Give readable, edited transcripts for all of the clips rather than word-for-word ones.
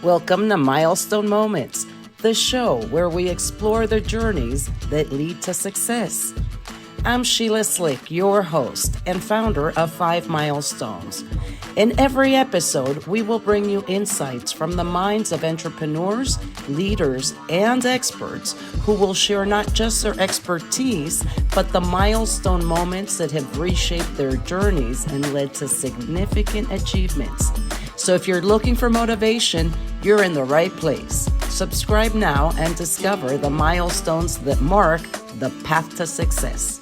Welcome to Milestone Moments, the show where we explore the journeys that lead to success. I'm Sheila Slick, your host and founder of 5 Milestones. In every episode, we will bring you insights from the minds of entrepreneurs, leaders, and experts who will share not just their expertise, but the milestone moments that have reshaped their journeys and led to significant achievements. So if you're looking for motivation, you're in the right place. Subscribe now and discover the milestones that mark the path to success.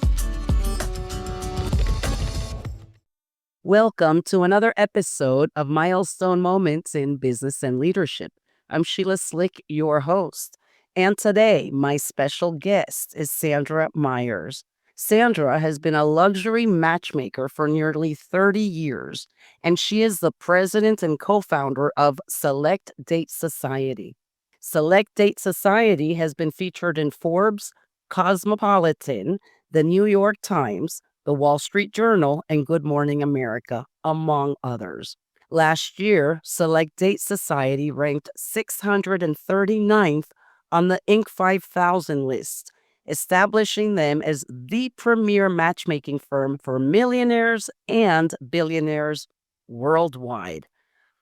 Welcome to another episode of Milestone Moments in Business and Leadership. I'm Sheila Slick, your host. And today, my special guest is Sandra Myers. Sandra has been a luxury matchmaker for nearly 30 years, and she is the president and co-founder of Select Date Society. Select Date Society has been featured in Forbes, Cosmopolitan, the New York Times, the Wall Street Journal, and Good Morning America, among others. Last year, Select Date Society ranked 639th on the Inc. 5000 list, establishing them as the premier matchmaking firm for millionaires and billionaires worldwide.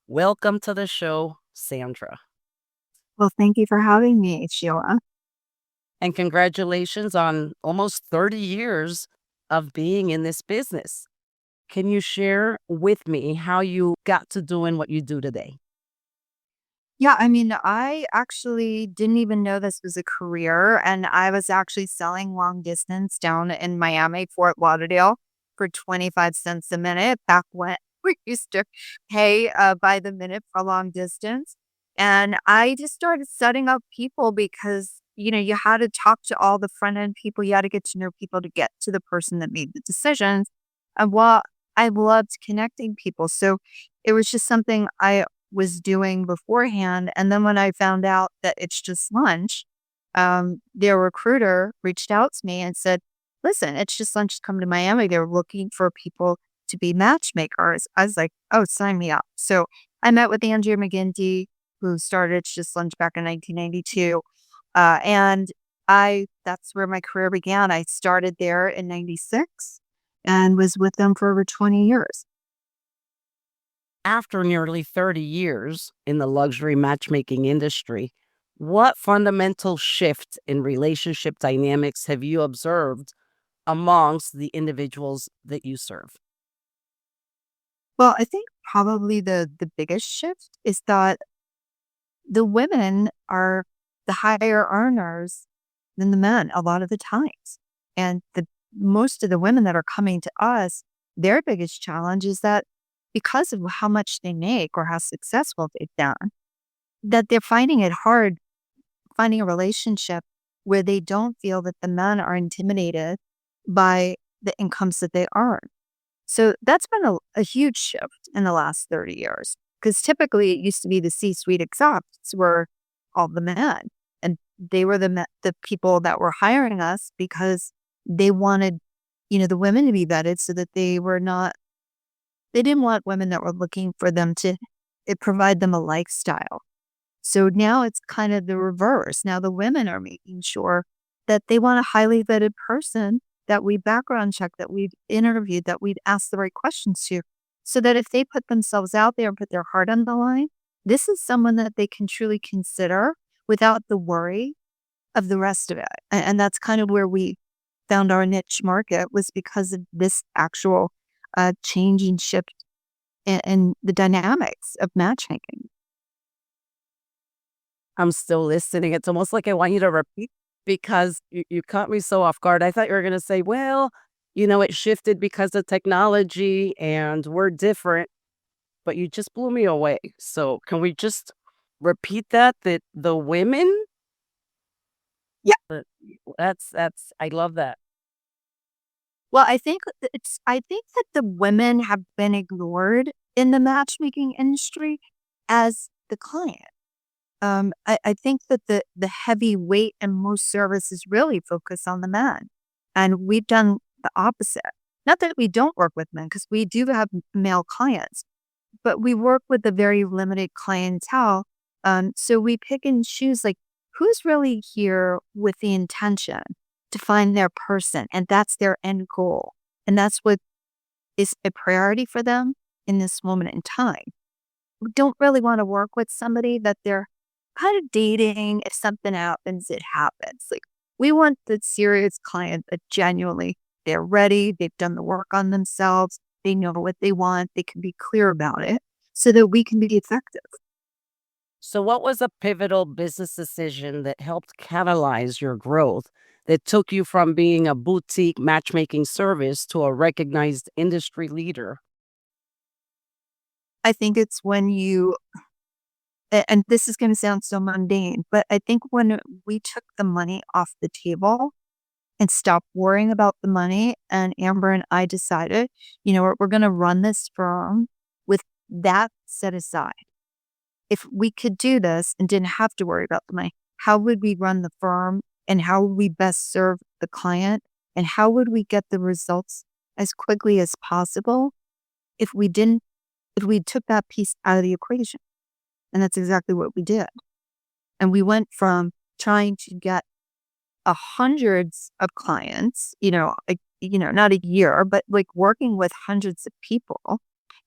Welcome to the show, Sandra. Well, thank you for having me, Sheila. And congratulations on almost 30 years of being in this business. Can you share with me how you got to doing what you do today? Yeah, I actually didn't even know this was a career, and I was actually selling long distance down in Miami, Fort Lauderdale, for 25 cents a minute back when we used to pay by the minute for long distance. And I just started setting up people because, you had to talk to all the front end people. You had to get to know people to get to the person that made the decisions. And well, I loved connecting people. So it was just something I was doing beforehand. And then when I found out that it's just lunch, their recruiter reached out to me and said, listen, it's just lunch, come to Miami. They're looking for people to be matchmakers. I was like, oh, sign me up. So I met with Andrea McGinty, who started It's Just Lunch back in 1992. And that's where my career began. I started there in 96 and was with them for over 20 years. After nearly 30 years in the luxury matchmaking industry, what fundamental shift in relationship dynamics have you observed amongst the individuals that you serve? Well, I think probably the biggest shift is that the women are the higher earners than the men a lot of the times. And most of the women that are coming to us, their biggest challenge is that because of how much they make or how successful they've done, that they're finding it hard finding a relationship where they don't feel that the men are intimidated by the incomes that they earn. So that's been a huge shift in the last 30 years. Because typically it used to be the C-suite execs were all the men. And they were the people that were hiring us because they wanted, the women to be vetted so that they didn't want women that were looking for them to provide them a lifestyle. So now it's kind of the reverse. Now the women are making sure that they want a highly vetted person that we background check, that we've interviewed, that we've asked the right questions to, so that if they put themselves out there and put their heart on the line, this is someone that they can truly consider without the worry of the rest of it. And that's kind of where we found our niche market, was because of this actual change and shift in the dynamics of matchmaking. I'm still listening. It's almost like I want you to repeat because you caught me so off guard. I thought you were going to say, well, it shifted because of technology and we're different, but you just blew me away. So can we just repeat that the women? Yeah. That's, I love that. Well, I think that the women have been ignored in the matchmaking industry as the client. I think that the heavy weight in most services really focus on the men. And we've done the opposite. Not that we don't work with men, because we do have male clients, but we work with a very limited clientele So we pick and choose like who's really here with the intention to find their person, and that's their end goal. And that's what is a priority for them in this moment in time. We don't really want to work with somebody that they're kind of dating. If something happens, it happens. Like we want the serious client that genuinely they're ready, they've done the work on themselves, they know what they want, they can be clear about it so that we can be effective. So, what was a pivotal business decision that helped catalyze your growth that took you from being a boutique matchmaking service to a recognized industry leader? I think it's when you and this is gonna sound so mundane, but I think when we took the money off the table and stopped worrying about the money, and Amber and I decided, you know, we're gonna run this firm with that set aside. If we could do this and didn't have to worry about the money, how would we run the firm and how would we best serve the client and how would we get the results as quickly as possible if we didn't if we took that piece out of the equation? And that's exactly what we did. And we went from trying to get hundreds of clients, not a year, but like working with hundreds of people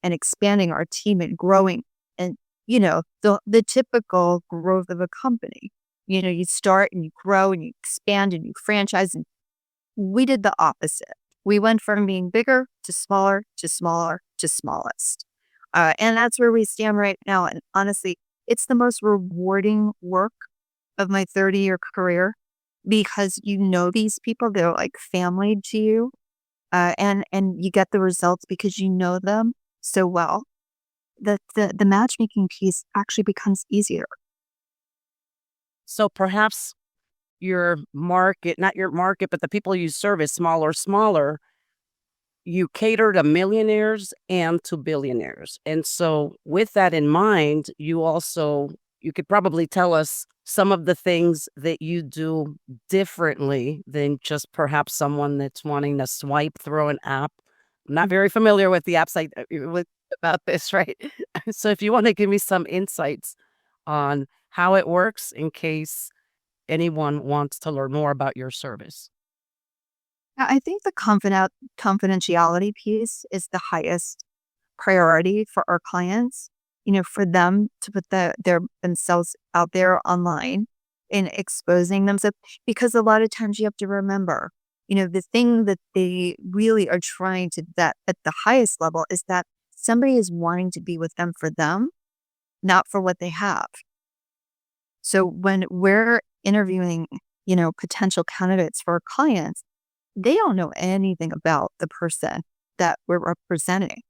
and expanding our team and growing and, the typical growth of a company. You start and you grow and you expand and you franchise. And we did the opposite. We went from being bigger to smaller to smaller to smallest. And that's where we stand right now. And honestly, it's the most rewarding work of my 30-year career because you know these people, they're like family to you. And you get the results because you know them so well that the matchmaking piece actually becomes easier. So, perhaps your market, not your market, but the people you serve is smaller, you cater to millionaires and to billionaires. And so with that in mind, you could probably tell us some of the things that you do differently than just perhaps someone that's wanting to swipe through an app. I'm not very familiar with the apps about this, right? So if you want to give me some insights on how it works in case anyone wants to learn more about your service. I think the confidentiality piece is the highest priority for our clients, for them to put themselves out there online and exposing themselves. Because a lot of times you have to remember, the thing that they really are trying to vet at the highest level is that somebody is wanting to be with them for them, not for what they have. So when we're interviewing, potential candidates for our clients, they don't know anything about the person that we're representing.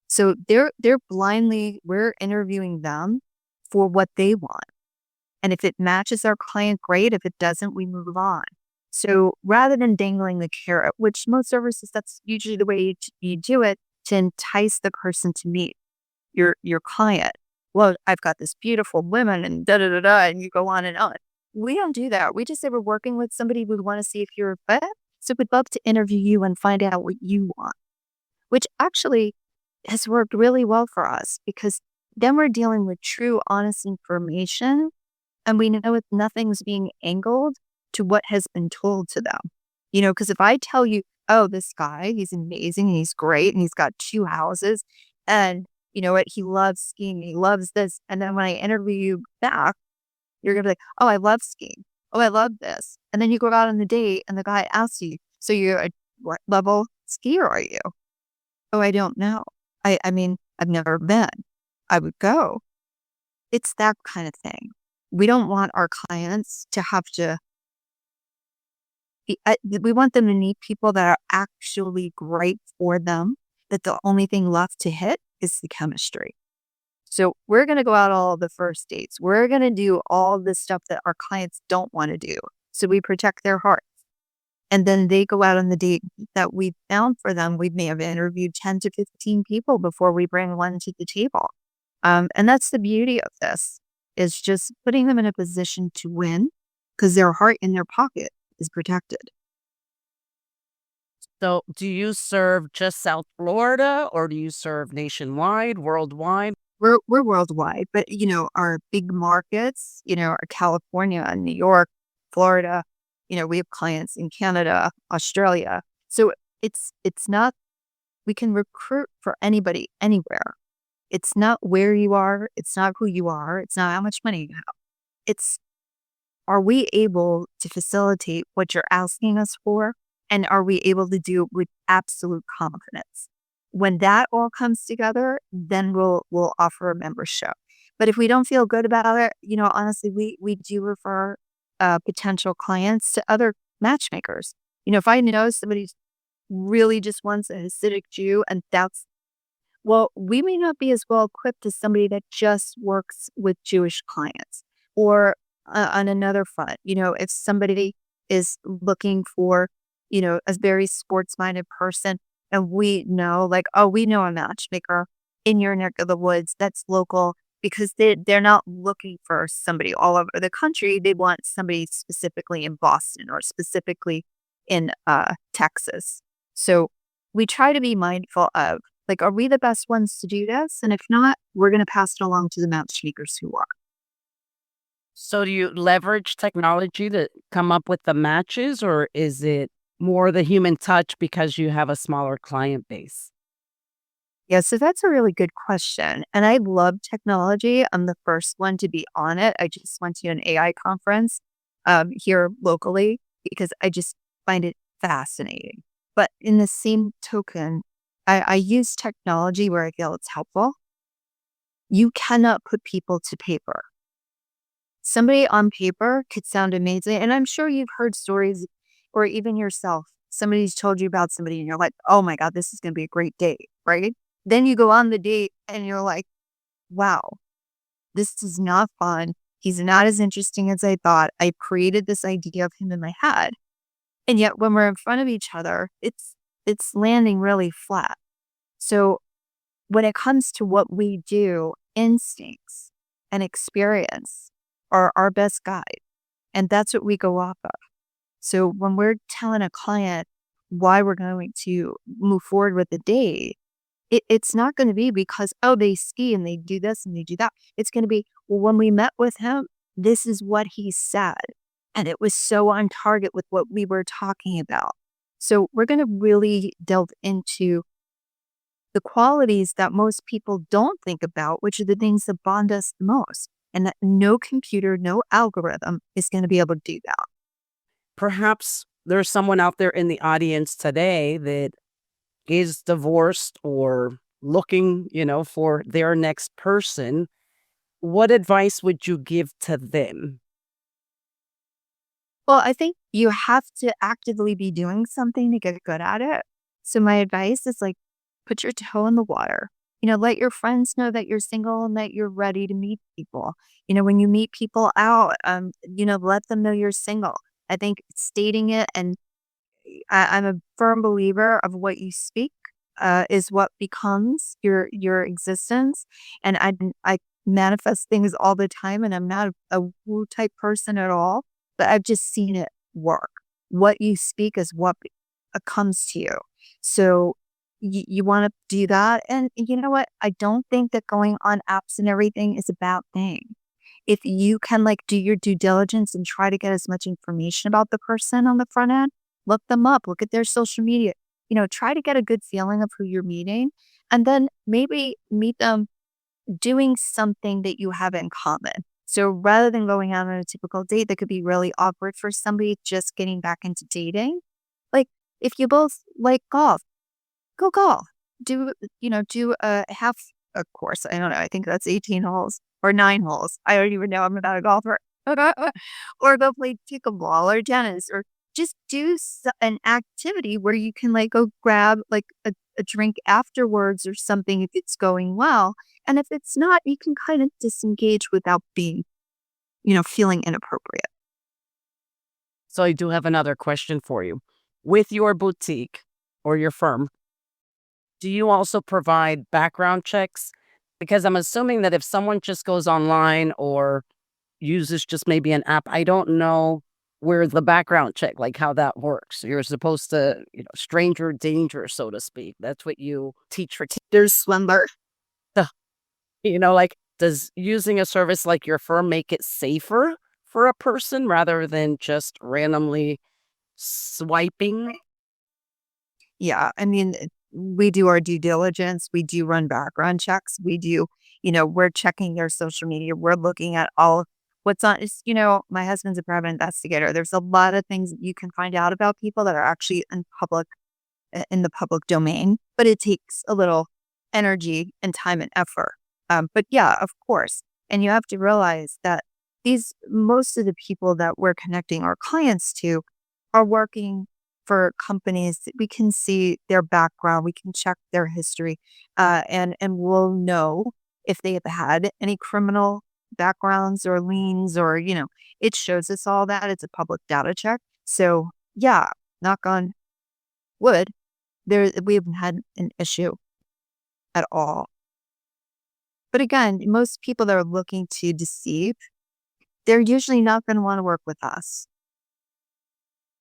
So we're interviewing them for what they want. And if it matches our client, great. If it doesn't, we move on. So rather than dangling the carrot, which most services, that's usually the way you do it to entice the person to meet your client. Well, I've got this beautiful woman and da da da da, and you go on and on. We don't do that. We just say we're working with somebody. We want to see if you're a fit. So we'd love to interview you and find out what you want, which actually has worked really well for us because then we're dealing with true, honest information. And we know nothing's being angled to what has been told to them. Because if I tell you, oh, this guy, he's amazing and he's great and he's got 2 houses and you know what, he loves skiing, he loves this. And then when I interview you back, you're going to be like, oh, I love skiing. Oh, I love this. And then you go out on the date and the guy asks you, so you're a what level skier are you? Oh, I don't know. I mean, I've never been. I would go. It's that kind of thing. We don't want our clients to have to we want them to meet people that are actually great for them, that the only thing left to hit is the chemistry. So we're going to go out all the first dates. We're going to do all the stuff that our clients don't want to do. So we protect their hearts. And then they go out on the date that we found for them. We may have interviewed 10 to 15 people before we bring one to the table. And that's the beauty of this is just putting them in a position to win because their heart in their pocket is protected. So, do you serve just South Florida or do you serve nationwide, worldwide? we're worldwide, but, our big markets, are California and New York, Florida. We have clients in Canada, Australia. So it's not we can recruit for anybody anywhere. It's not where you are, it's not who you are, it's not how much money you have. It's, are we able to facilitate what you're asking us for? And are we able to do it with absolute confidence? When that all comes together, then we'll offer a membership. But if we don't feel good about it, honestly, we do refer potential clients to other matchmakers. If I know somebody really just wants a Hasidic Jew, and well, we may not be as well equipped as somebody that just works with Jewish clients. Or on another front, if somebody is looking for, a very sports minded person, and we know, like, oh, we know a matchmaker in your neck of the woods that's local, because they're not looking for somebody all over the country. They want somebody specifically in Boston or specifically in Texas. So we try to be mindful of, like, are we the best ones to do this? And if not, we're going to pass it along to the matchmakers who are. So do you leverage technology to come up with the matches, or is it more the human touch because you have a smaller client base? Yeah, so that's a really good question. And I love technology. I'm the first one to be on it. I just went to an AI conference here locally because I just find it fascinating. But in the same token, I use technology where I feel it's helpful. You cannot put people to paper. Somebody on paper could sound amazing. And I'm sure you've heard stories, or even yourself, somebody's told you about somebody and you're like, oh my God, this is going to be a great date, right? Then you go on the date and you're like, wow, this is not fun. He's not as interesting as I thought. I created this idea of him in my head. And yet when we're in front of each other, it's landing really flat. So when it comes to what we do, instincts and experience are our best guide. And that's what we go off of. So when we're telling a client why we're going to move forward with the date, it's not going to be because, oh, they ski and they do this and they do that. It's going to be, well, when we met with him, this is what he said. And it was so on target with what we were talking about. So we're going to really delve into the qualities that most people don't think about, which are the things that bond us the most. And that no computer, no algorithm is going to be able to do that. Perhaps there's someone out there in the audience today that is divorced or looking, for their next person. What advice would you give to them? Well, I think you have to actively be doing something to get good at it. So my advice is, like, put your toe in the water. Let your friends know that you're single and that you're ready to meet people. When you meet people out, let them know you're single. I think stating it, and I'm a firm believer of what you speak is what becomes your existence. And I manifest things all the time, and I'm not a woo type person at all, but I've just seen it work. What you speak is what comes to you. So you want to do that, and you know what? I don't think that going on apps and everything is a bad thing. If you can, like, do your due diligence and try to get as much information about the person on the front end, look them up, look at their social media, try to get a good feeling of who you're meeting, and then maybe meet them doing something that you have in common. So rather than going out on a typical date that could be really awkward for somebody just getting back into dating, like, if you both like golf, go golf. Do a half a course. I don't know. I think that's 18 holes or 9 holes. I don't even know. I'm not a golfer. Or go play pickleball or tennis, or just do an activity where you can, like, go grab, like, a drink afterwards or something if it's going well. And if it's not, you can kind of disengage without being, feeling inappropriate. So I do have another question for you. With your boutique or your firm, do you also provide background checks? Because I'm assuming that if someone just goes online or uses just maybe an app, I don't know where the background check, like how that works. You're supposed to, stranger danger, so to speak. That's what you teach for There's swimmer. Like, does using a service like your firm make it safer for a person rather than just randomly swiping? Yeah, I mean, we do our due diligence, we do run background checks, we do we're checking their social media, we're looking at all what's on my husband's a private investigator. There's a lot of things that you can find out about people that are actually in the public domain, but it takes a little energy and time and effort. But yeah, of course. And you have to realize that most of the people that we're connecting our clients to are working for companies that we can see their background, we can check their history, and we'll know if they have had any criminal backgrounds or liens or it shows us all that. It's a public data check. So yeah, knock on wood, we haven't had an issue at all. But again, most people that are looking to deceive, they're usually not going to want to work with us.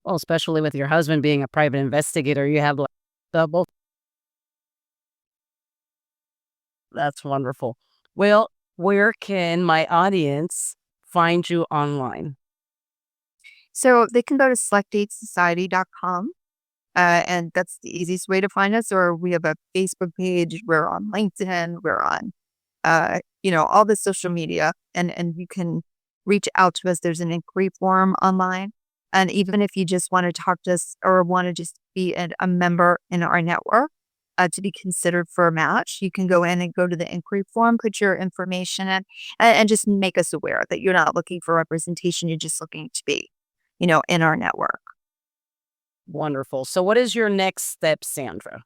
Well, especially with your husband being a private investigator, you have like double. That's wonderful. Well, where can my audience find you online? So they can go to selectdatesociety.com, and that's the easiest way to find us. Or we have a Facebook page. We're on LinkedIn. We're on, all the social media, and you can reach out to us. There's an inquiry form online. And even if you just want to talk to us or want to just be a member in our network to be considered for a match, you can go in and go to the inquiry form, put your information in, and just make us aware that you're not looking for representation. You're just looking to be, in our network. Wonderful. So, what is your next step, Sandra?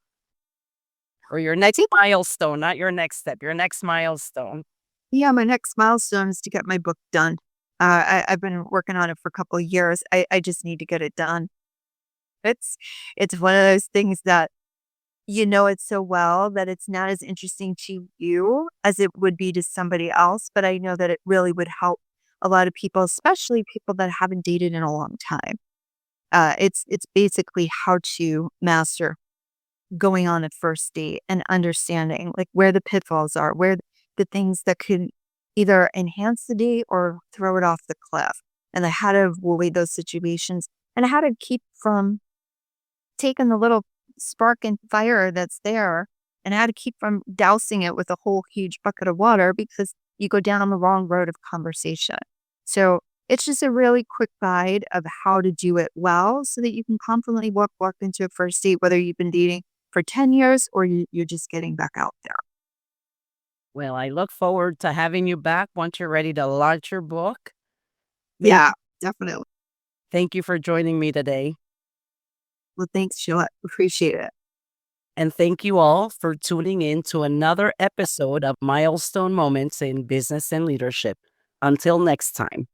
Or your next milestone, not your next step, your next milestone? Yeah, my next milestone is to get my book done. I've been working on it for a couple of years. I just need to get it done. It's one of those things that you know it so well that it's not as interesting to you as it would be to somebody else. But I know that it really would help a lot of people, especially people that haven't dated in a long time. It's basically how to master going on a first date and understanding like where the pitfalls are, where the things that could either enhance the date or throw it off the cliff, and how to avoid those situations and how to keep from taking the little spark and fire that's there and how to keep from dousing it with a whole huge bucket of water because you go down the wrong road of conversation. So it's just a really quick guide of how to do it well so that you can confidently walk into a first date, whether you've been dating for 10 years or you're just getting back out there. Well, I look forward to having you back once you're ready to launch your book. Thank, Yeah, definitely. thank you for joining me today. Well, thanks, Sheila. Appreciate it. And thank you all for tuning in to another episode of Milestone Moments in Business and Leadership. Until next time.